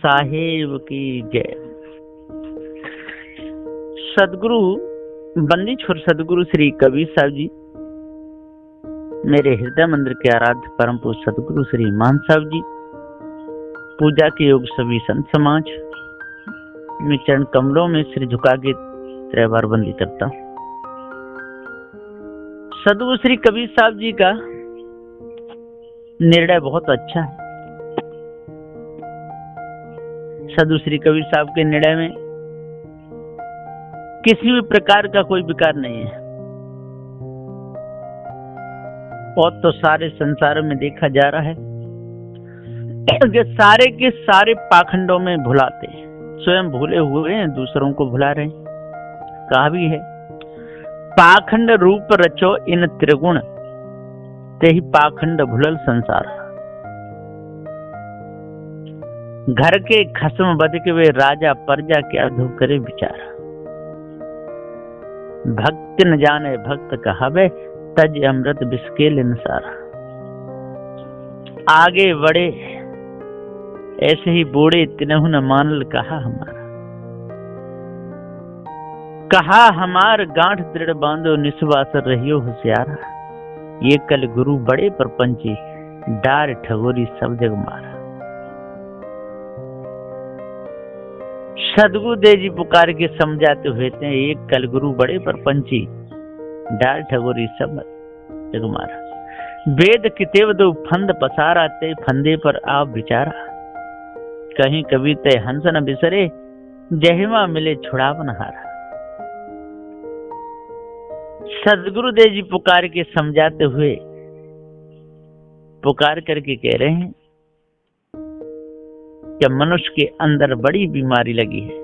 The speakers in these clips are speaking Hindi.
साहेब की जय। सदगुरु बंदी छोर सदगुरु श्री कबीर साहब जी, मेरे हृदय मंदिर के आराध्य परम पूज्य सदगुरु श्री मान साहब जी, पूजा के योग सभी संत समाज, मैं चरण कमलों में सिर झुका के 3 बार बंदी करता हूँ। सदगुरु श्री कबीर साहब जी का निर्णय बहुत अच्छा है। सदगुरु श्री कबीर साहब के निर्णय में किसी भी प्रकार का कोई विकार नहीं है। और तो सारे संसार में देखा जा रहा है कि सारे के सारे पाखंडों में भुलाते हैं, स्वयं भूले हुए हैं, दूसरों को भुला रहे हैं। कहा भी है, पाखंड रूप रचो इन त्रिगुण, ते ही पाखंड भुलल संसार। घर के खसम बद के वे राजा प्रजा क्या धो करे विचार। भक्त न जाने भक्त कहावे, तज अमृत बिस्केल इंसार। आगे बढ़े ऐसे ही बूढ़े तिनहु न मानल कहा हमारा। कहा हमार गांठ दृढ़ बांधो निस्वास रहियो होशियारा। ये कल गुरु बड़े प्रपंची, डार ठगोरी सब जग मारा। सदगुरु देव जी पुकार के समझाते हुए थे, एक कल गुरु बड़े प्रपंची, डार ठगोरी सब जग मारा। वेद कितेव दो फंद पसारा, ते फंदे पर आप विचारा। कहीं कभी ते हंस न बिसरे, जहिमा मिले छुड़ावन हारा। सदगुरु देव जी पुकार के समझाते हुए पुकार करके कह रहे हैं कि मनुष्य के अंदर बड़ी बीमारी लगी है।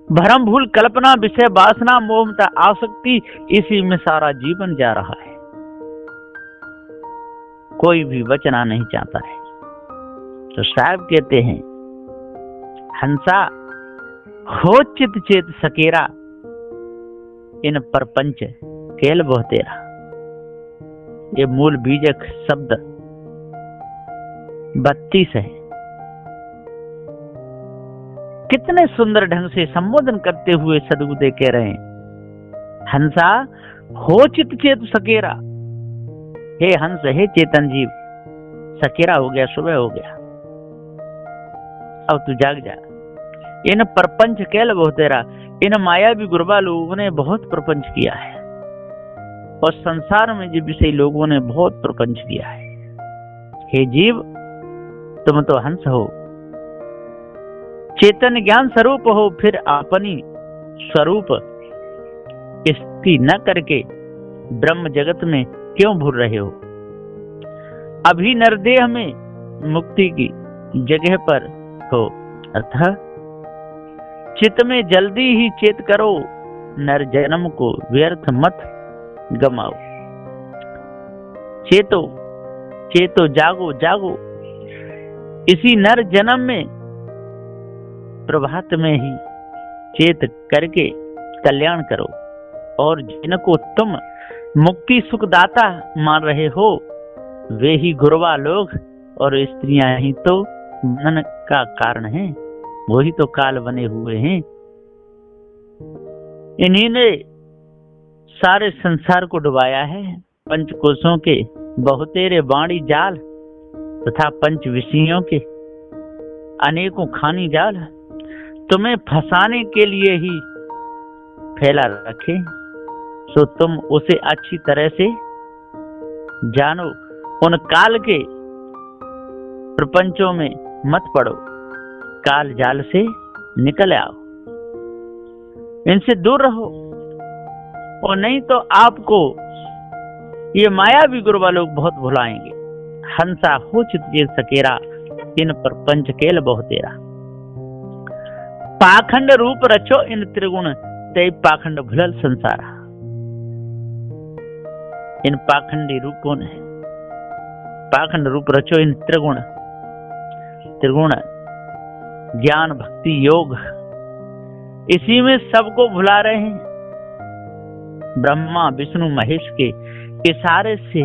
भ्रम भूल कल्पना विषय वासना मोहमता आसक्ति, इसी में सारा जीवन जा रहा है। कोई भी बचना नहीं चाहता है। तो साहब कहते हैं, हंसा हो चित चेत सकेरा, इन परपंच केल बहुतेरा। ये मूल बीजक शब्द 32 है। कितने सुंदर ढंग से संबोधन करते हुए सदगुरुदेव कह रहे हैं, हंसा हो चित चेत सकेरा। हे हंस, हे चेतन जीव, सकेरा हो गया, सुबह हो गया, अब तू जाग जा। इन प्रपंच कैल बहुतेरा, इन माया भी गुरबा लोगों ने बहुत प्रपंच किया है, और संसार में जो विषय लोगों ने बहुत प्रपंच किया है। हे जीव, तुम तो हंस हो, चेतन ज्ञान स्वरूप हो, फिर अपनी स्वरूप स्थिति न करके ब्रह्म जगत में क्यों भूल रहे हो। अभी नरदेह में मुक्ति की जगह पर हो, अतः चित्त में जल्दी ही चेत करो, नर जन्म को व्यर्थ मत गमाओ। चेतो चेतो, जागो जागो, इसी नर जन्म में प्रभात में ही चेत करके कल्याण करो। और जिनको तुम मुक्ति सुखदाता मान रहे हो, वे ही गुरवा लोग और स्त्रियां ही तो मन का कारण हैं, वही तो काल बने हुए हैं। इन्हीं ने सारे संसार को डुबाया है। पंचकोशों के बहुतेरे वाणी जाल तथा पंच विषयों के अनेकों खानी जाल तुम्हें फंसाने के लिए ही फैला रखे। सो तुम उसे अच्छी तरह से जानो, उन काल के प्रपंचों में मत पड़ो, काल जाल से निकल आओ, इनसे दूर रहो, और नहीं तो आपको ये मायावी गुरबा लोग बहुत भुलाएंगे। हंसा हो चित चेत सकेरा, इन प्रपंच केल बहुतेरा। पाखंड रूप रचो इन त्रिगुण, ते पाखंड भुलल संसारा। इन पाखंडी रूप कौन है? पाखंड रूप रचो इन त्रिगुण, त्रिगुण ज्ञान भक्ति योग, इसी में सबको भुला रहे हैं। ब्रह्मा विष्णु महेश के इशारे से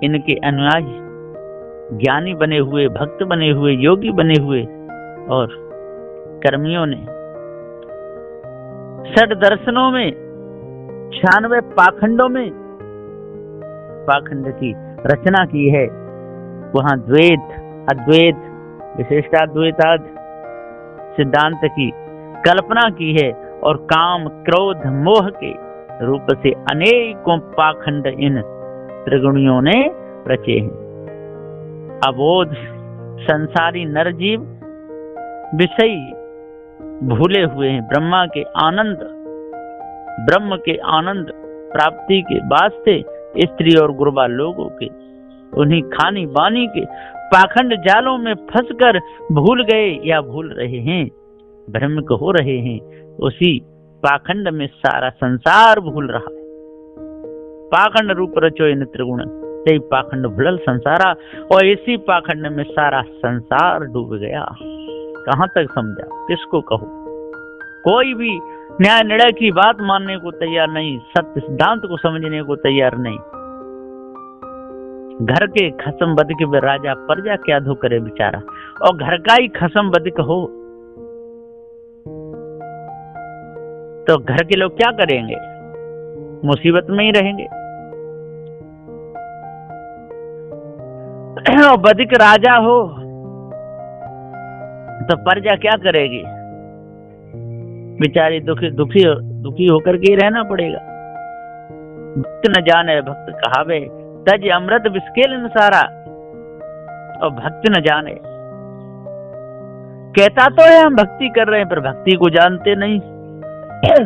इनके अनुयायी ज्ञानी बने हुए, भक्त बने हुए, योगी बने हुए और कर्मियों ने षड दर्शनों में 96 पाखंडों में पाखंड की रचना की है। वहां द्वैत, अद्वैत, विशिष्टाद्वैताद सिद्धांत की कल्पना की है और काम, क्रोध, मोह के रूप से अनेकों पाखंड इन त्रिगुणियों ने रचे हैं। अबोध संसारी नरजीव विषय भूले हुए हैं। ब्रह्म के आनंद प्राप्ति के वास्ते स्त्री और गुरबा लोगों के उन्हीं खानी बानी के पाखंड जालों में फंसकर भूल गए या भूल रहे हैं, भ्रमिक हो रहे हैं। उसी पाखंड में सारा संसार भूल रहा है। पाखंड रूप रचो इन त्रिगुण ते पाखंड भूलल संसारा, और इसी पाखंड में सारा संसार डूब गया। कहां तक समझा, किसको कहो? कोई भी न्याय निर्णय की बात मानने को तैयार नहीं, सत्य सिद्धांत को समझने को तैयार नहीं। घर के खसम बदिक में राजा प्रजा क्या धो करे बेचारा, और घर का ही खसम बदिक हो तो घर के लोग क्या करेंगे? मुसीबत में ही रहेंगे। और बदिक राजा हो तो प्रजा क्या करेगी? बेचारी दुखी होकर के ही रहना पड़ेगा। भक्त न जाने भक्त कहावे, तज अमृत बिस्केल सारा। और भक्त न जाने, कहता तो है हम भक्ति कर रहे हैं, पर भक्ति को जानते नहीं।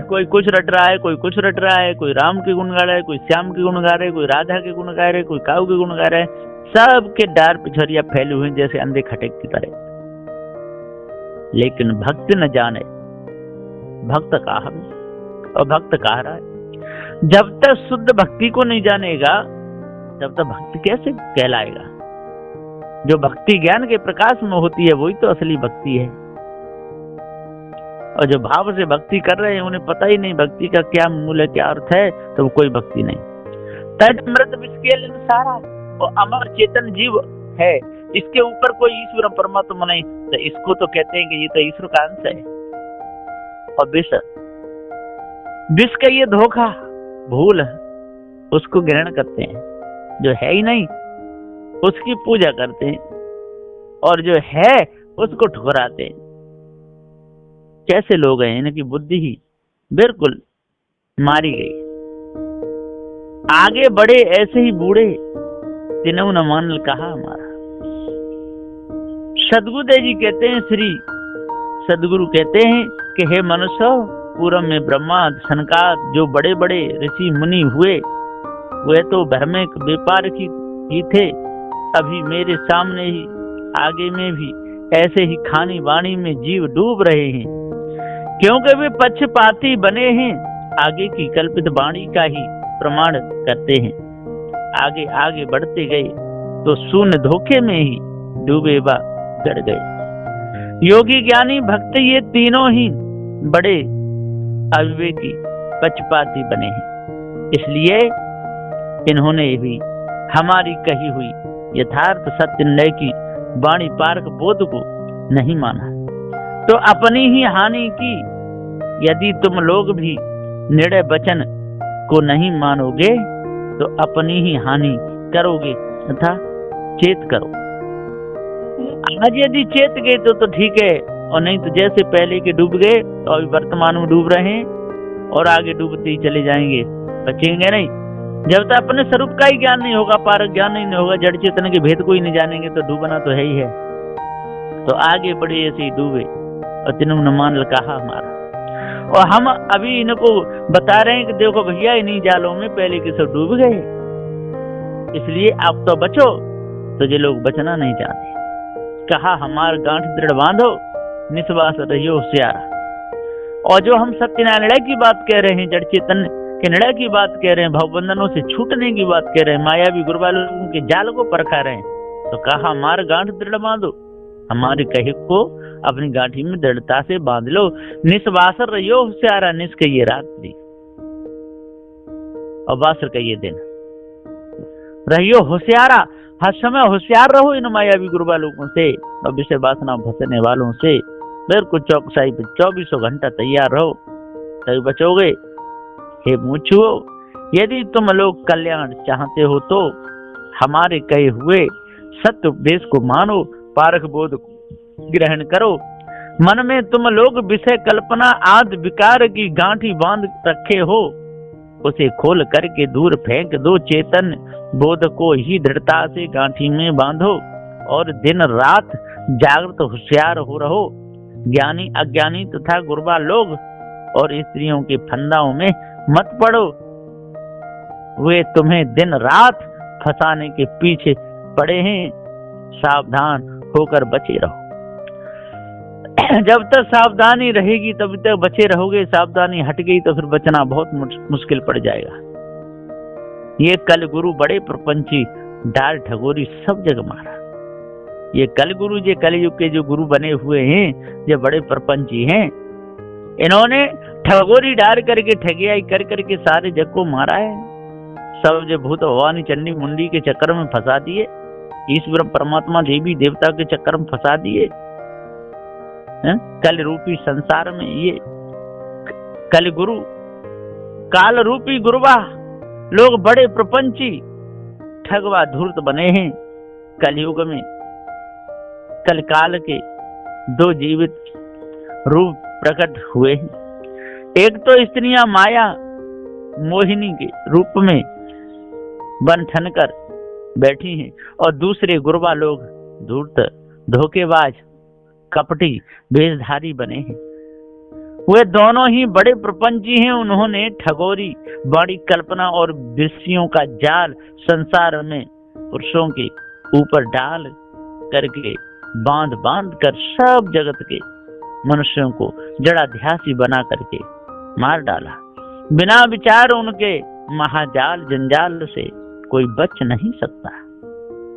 कोई कुछ रट रहा है, कोई कुछ रट रहा है, कोई राम के गुण गा रहा है, कोई श्याम के गुण गा रहे, कोई राधा के गुण गा रहे, कोई काऊ के गुण गा रहे। सबके डार पिछड़िया फैले हुए जैसे अंधे खटेक की तरह। लेकिन भक्त न जाने, भक्त कहा और भक्त कह रहा है। जब तक शुद्ध भक्ति को नहीं जानेगा तब तक भक्ति कैसे कहलाएगा? जो भक्ति ज्ञान के प्रकाश में होती है वही तो असली भक्ति है। और जो भाव से भक्ति कर रहे हैं उन्हें पता ही नहीं भक्ति का क्या मूल्य, क्या अर्थ है, तो वो कोई भक्ति नहीं। तज अमृत बिस्केल सारा, और अमर चेतन जीव है, इसके ऊपर कोई ईश्वर परमात्मा नहीं, तो इसको तो कहते हैं कि ये तो ईश्वर का अंश है। और विष का ये धोखा, भूल, उसको ग्रहण करते हैं। जो है ही नहीं उसकी पूजा करते हैं, और जो है उसको ठुकराते हैं। कैसे लोग हैं, इनकी बुद्धि ही बिल्कुल मारी गई। आगे बढ़े ऐसे ही बूढ़े, तिनऊ न मान कहा हमारा। सदगुरुदेव जी कहते हैं, श्री सदगुरु कहते हैं कि हे मनुष्य, पूर्व में ब्रह्मा सनकाद जो बड़े बड़े ऋषि मुनि हुए, वे तो भ्रमिक व्यापार की थे। अभी मेरे सामने ही आगे में भी ऐसे ही खानी वाणी में जीव डूब रहे हैं, क्योंकि वे पक्षपाती बने हैं। आगे की कल्पित वाणी का ही प्रमाण करते हैं। आगे आगे बढ़ते गए तो शून्य धोखे में ही डूबे व गड़ गए। योगी ज्ञानी भक्त ये तीनों ही बड़े अविवेकी पक्षपाती बने हैं। इसलिए इन्होंने भी हमारी कही हुई यथार्थ सत्य निर्णय की वाणी पारक बोध को नहीं माना, तो अपनी ही हानि की। यदि तुम लोग भी निर्णय वचन को नहीं मानोगे तो अपनी ही हानि करोगे तथा चेत करो। आज यदि चेत गए तो ठीक है, और नहीं तो जैसे पहले के डूब गए तो अभी वर्तमान में डूब रहे हैं और आगे डूबते ही चले जाएंगे, बचेंगे नहीं। जब तक अपने स्वरूप का ही ज्ञान नहीं होगा, पारक ज्ञान ही नहीं होगा, जड़ चेतन के भेद को ही नहीं जानेंगे, तो डूबना तो है ही है। तो आगे बढ़े ऐसे ही डूबे, और तिन्हों न मान कहा हमारा। और हम अभी इनको बता रहे हैं कि देखो भैया इन्हीं जालों में पहले के सब डूब गए, इसलिए आप तो बचो। तो ये लोग बचना नहीं चाहते। कहा हमार गांठ दृढ़ बांधो, निस्वास रहियो होशियारा। और जो हम सत्य निर्णय की बात कह रहे हैं, जड़ चेतन के निर्णय की बात कह रहे हैं, भवबंधनों से छूटने की बात कह रहे हैं, मायावी गुरुवालों के जाल को परखा रहे हैं, तो कहा हमार गांठ दृढ़ बांधो, हमारे कहे को अपनी गांठी में दृढ़ता से बांध लो। निस्वासर रहियो होशियारा, निस कहिए रात्रि और वासर कहिए दिन, रहियो होशियारा। हर समय होशियार रहो इन मायावी गुरुबा लोगों से और विषय वासना भसने वालों से। बिल्कुल चौकसाई पे 24 घंटा तैयार रहो, तभी बचोगे। हे मुछुओ, यदि तुम लोग कल्याण चाहते हो तो हमारे कहे हुए सत्य उपदेश को मानो, पारख बोध को ग्रहण करो। मन में तुम लोग विषय कल्पना आदि विकार की गांठी बांध रखे हो, उसे खोल करके दूर फेंक दो। चेतन बोध को ही दृढ़ता से गांठी में बांधो और दिन रात जागृत होशियार हो रहो। ज्ञानी अज्ञानी तथा गुरबा लोग और स्त्रियों के फंदाओं में मत पड़ो, वे तुम्हें दिन रात फंसाने के पीछे पड़े हैं। सावधान होकर बचे रहो। जब तक सावधानी रहेगी तब तक बचे रहोगे, सावधानी हट गई तो फिर बचना बहुत मुश्किल पड़ जाएगा। ये कल गुरु बड़े प्रपंची डाल ठगोरी सब जगह मारा। ये कल गुरु, ये कलयुग के जो गुरु बने हुए हैं, ये बड़े प्रपंची हैं। इन्होंने ठगोरी डाल करके ठगियाई कर करके सारे जग को मारा है। सब जो भूत भवानी चंडी मुंडी के चक्कर में फंसा दिए, ईश्वर परमात्मा देवी देवता के चक्कर में फंसा दिए। कल रूपी संसार में ये कल गुरु काल रूपी गुरुवा लोग बड़े प्रपंची ठगवा धूर्त बने हैं। कलयुग में कल काल के दो जीवित रूप प्रकट हुए हैं। एक तो स्त्रियां माया मोहिनी के रूप में बन ठन कर बैठी हैं और दूसरे गुरबा लोग धूर्त धोखेबाज कपटी वेशधारी बने हैं। वे दोनों ही बड़े प्रपंची हैं। उन्होंने ठगोरी बड़ी कल्पना और दृश्यों का जाल संसार में पुरुषों के ऊपर डाल करके बांध बांध कर सब जगत के मनुष्यों को जड़ाध्यासी बना करके मार डाला। बिना विचार उनके महाजाल जंजाल से कोई बच नहीं सकता।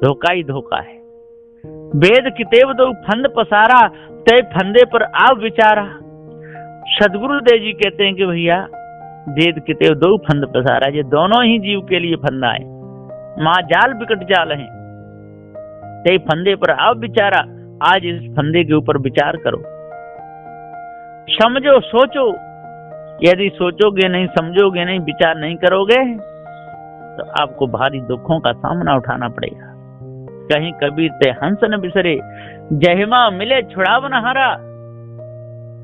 धोखा ही धोखा है। वेद कितेब दो फंद पसारा, तय फंदे पर आप विचारा। सदगुरुदेव जी कहते हैं कि भैया वेद कितेब दो फंद पसारा, ये दोनों ही जीव के लिए फंदा है। महाजाल विकट जाल है। तय फंदे पर आप विचारा, आज इस फंदे के ऊपर विचार करो, समझो सोचो। यदि सोचोगे नहीं, समझोगे नहीं, विचार नहीं करोगे तो आपको भारी दुखों का सामना उठाना पड़ेगा। कहीं कबीर ते हंस न बिसरे, जहिमा मिले छुड़ावन हारा।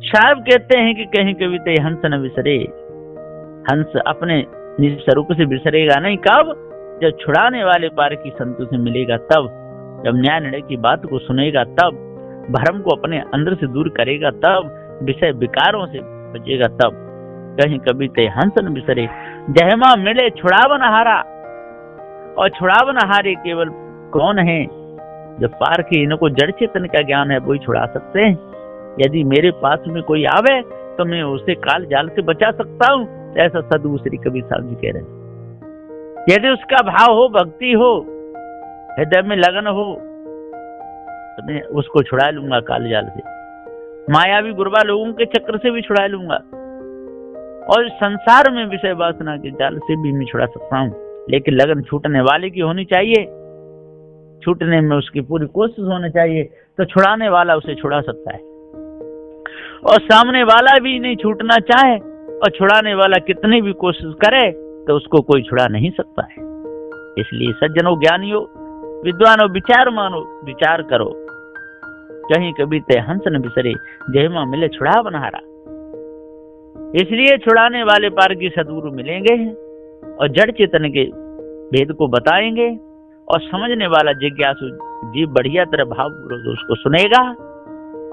साहब कहते हैं कि कहीं कभी ते हंस न बिसरे। हंस अपने निज स्वरूप से बिसरेगा नहीं। कब? जब छुड़ाने वाले पार की संतों से मिलेगा, तब जब न्याय निर्णय की बात को सुनेगा, तब भ्रम को अपने अंदर से दूर करेगा, तब विषय विकारों से बचेगा, तब कहीं कभी ते हंस न बिसरे, जहमा मिले छुड़ावन हारा। और छुड़ावन हारे केवल कौन है? जब पार के इनको जड़ चेतन का ज्ञान है, वही छुड़ा सकते हैं। यदि मेरे पास में कोई आवे तो मैं उसे काल जाल से बचा सकता हूँ, ऐसा सदगुरु श्री कबीर साहब जी कह रहे हैं। यदि उसका भाव हो, भक्ति हो, हृदय में लगन हो, तो मैं उसको छुड़ा लूंगा काल जाल से। मायावी गुरबा लोगों के चक्र से भी छुड़ा लूंगा और संसार में विषय वासना के जाल से भी मैं छुड़ा सकता हूँ। लेकिन लगन छूटने वाले की होनी चाहिए, छूटने में उसकी पूरी कोशिश होनी चाहिए, तो छुड़ाने वाला उसे छुड़ा सकता है। और सामने वाला भी नहीं छूटना चाहे और छुड़ाने वाला कितनी भी कोशिश करे तो उसको कोई छुड़ा नहीं सकता है। इसलिए सज्जनों, ज्ञानियों, विद्वानों, विचार मानो, विचार करो। कहीं कभी ते हंस न बिसरे, जहिमा मिले छुड़ावन हारा। इसलिए छुड़ाने वाले पार की सदगुरु मिलेंगे और जड़ चेतन के भेद को बताएंगे और समझने वाला जिज्ञासु जीव बढ़िया तरह भाव उसको सुनेगा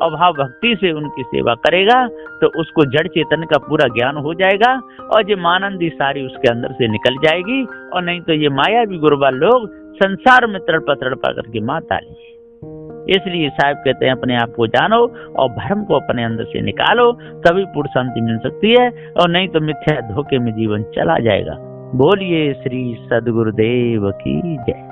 और भाव भक्ति से उनकी सेवा करेगा तो उसको जड़ चेतन का पूरा ज्ञान हो जाएगा और ये मानंदी सारी उसके अंदर से निकल जाएगी। और नहीं तो ये मायावी गुरबा लोग संसार में तड़पा तड़पा करके मार डालेंगे। इसलिए साहब कहते हैं अपने आप को जानो और भ्रम को अपने अंदर से निकालो, तभी पूर्ण शांति मिल सकती है। और नहीं तो मिथ्या धोखे में जीवन चला जाएगा। बोलिए श्री सद्गुरुदेव की जय।